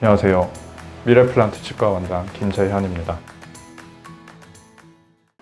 안녕하세요. 미래플란트 치과 원장 김재현입니다.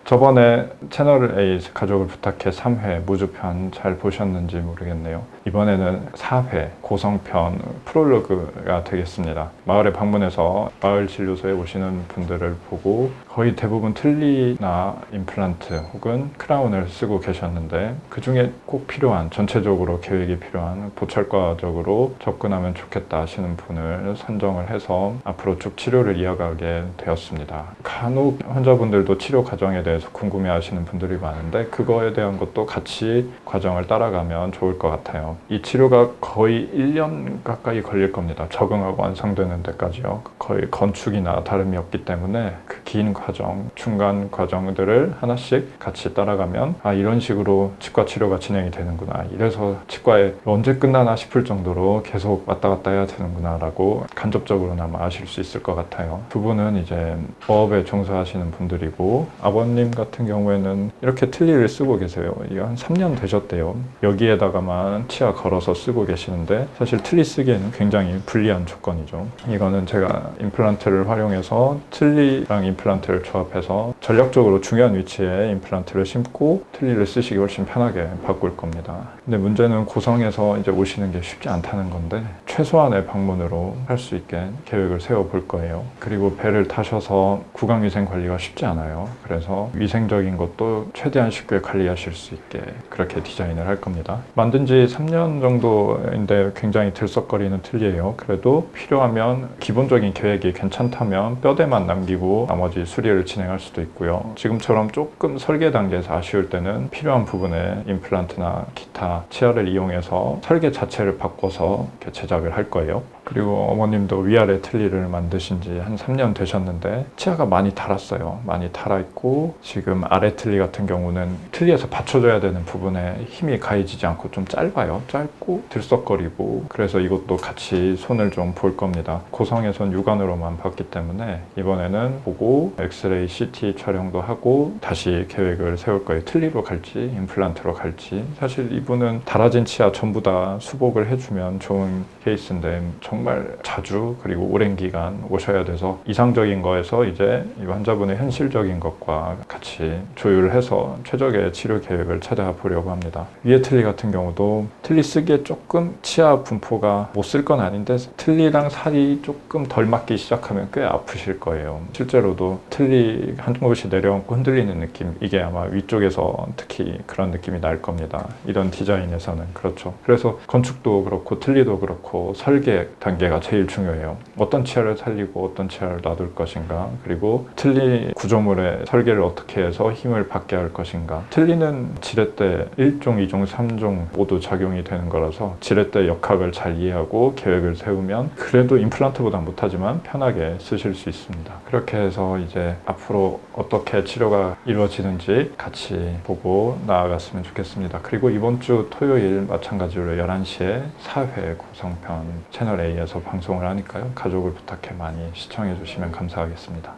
저번에 채널 A 가족을 부탁해 3회 무주편 잘 보셨는지 모르겠네요. 이번에는 4회 고성편 프롤로그가 되겠습니다. 마을에 방문해서 마을 진료소에 오시는 분들을 보고 거의 대부분 틀니나 임플란트 혹은 크라운을 쓰고 계셨는데 그 중에 꼭 필요한, 전체적으로 계획이 필요한, 보철과적으로 접근하면 좋겠다 하시는 분을 선정을 해서 앞으로 쭉 치료를 이어가게 되었습니다. 간혹 환자분들도 치료 과정에 대해서 궁금해 하시는 분들이 많은데 그거에 대한 것도 같이 과정을 따라가면 좋을 것 같아요. 이 치료가 거의 1년 가까이 걸릴 겁니다. 적응하고 완성되는 데까지요. 거의 건축이나 다름이 없기 때문에 그 긴 과정, 중간 과정들을 하나씩 같이 따라가면 이런 식으로 치과 치료가 진행이 되는구나, 이래서 치과에 언제 끝나나 싶을 정도로 계속 왔다 갔다 해야 되는구나 라고 간접적으로나마 아실 수 있을 것 같아요. 두 분은 이제 어업에 종사하시는 분들이고, 아버님 같은 경우에는 이렇게 틀니를 쓰고 계세요. 이거 한 3년 되셨대요. 여기에다가만 치아 걸어서 쓰고 계시는데 사실 틀니 쓰기에는 굉장히 불리한 조건이죠. 이거는 제가 임플란트를 활용해서 틀니랑 임플란트를 조합해서 전략적으로 중요한 위치에 임플란트를 심고 틀니를 쓰시기 훨씬 편하게 바꿀 겁니다. 근데 문제는 고성에서 이제 오시는 게 쉽지 않다는 건데 최소한의 방문으로 할 수 있게 계획을 세워 볼 거예요. 그리고 배를 타셔서 구강위생 관리가 쉽지 않아요. 그래서 위생적인 것도 최대한 쉽게 관리하실 수 있게 그렇게 디자인을 할 겁니다. 만든 지 3년 정도인데 굉장히 들썩거리는 틀니예요. 그래도 필요하면 기본적인 계획이 괜찮다면 뼈대만 남기고 나머지 수리를 진행할 수도 있고요. 지금처럼 조금 설계 단계에서 아쉬울 때는 필요한 부분에 임플란트나 기타 치아를 이용해서 설계 자체를 바꿔서 이렇게 제작을 할 거예요. 그리고 어머님도 위아래 틀니를 만드신 지 한 3년 되셨는데 치아가 많이 닳았어요. 많이 닳아있고 지금 아래 틀니 같은 경우는 틀니에서 받쳐줘야 되는 부분에 힘이 가해지지 않고 좀 짧아요. 짧고 들썩거리고, 그래서 이것도 같이 손을 좀 볼 겁니다. 고성에선 육안으로만 봤기 때문에 이번에는 보고 엑스레이, CT 촬영도 하고 다시 계획을 세울 거예요. 틀니로 갈지 임플란트로 갈지. 사실 이분은 닳아진 치아 전부 다 수복을 해주면 좋은 케이스인데 정말 자주 그리고 오랜 기간 오셔야 돼서 이상적인 거에서 이제 이 환자분의 현실적인 것과 같이 조율을 해서 최적의 치료 계획을 찾아보려고 합니다. 위에 틀니 같은 경우도 틀니 쓰기에 조금 치아 분포가 못 쓸 건 아닌데 틀니랑 살이 조금 덜 맞기 시작하면 꽤 아프실 거예요. 실제로도 틀니 한 곳이 내려앉고 흔들리는 느낌, 이게 아마 위쪽에서 특히 그런 느낌이 날 겁니다. 이런 디자인에서는 그렇죠. 그래서 건축도 그렇고 틀니도 그렇고 설계 단계가 제일 중요해요. 어떤 치아를 살리고 어떤 치아를 놔둘 것인가, 그리고 틀니 구조물의 설계를 어떻게 해서 힘을 받게 할 것인가. 틀니는 지렛대 1종, 2종, 3종 모두 작용이 되는 거라서 지렛대 역학을 잘 이해하고 계획을 세우면 그래도 임플란트보다 못하지만 편하게 쓰실 수 있습니다. 그렇게 해서 이제 앞으로 어떻게 치료가 이루어지는지 같이 보고 나아갔으면 좋겠습니다. 그리고 이번 주 토요일 마찬가지로 11시에 4회 고성편 채널 A에서 방송을 하니까요. 가족을 부탁해 많이 시청해 주시면 감사하겠습니다.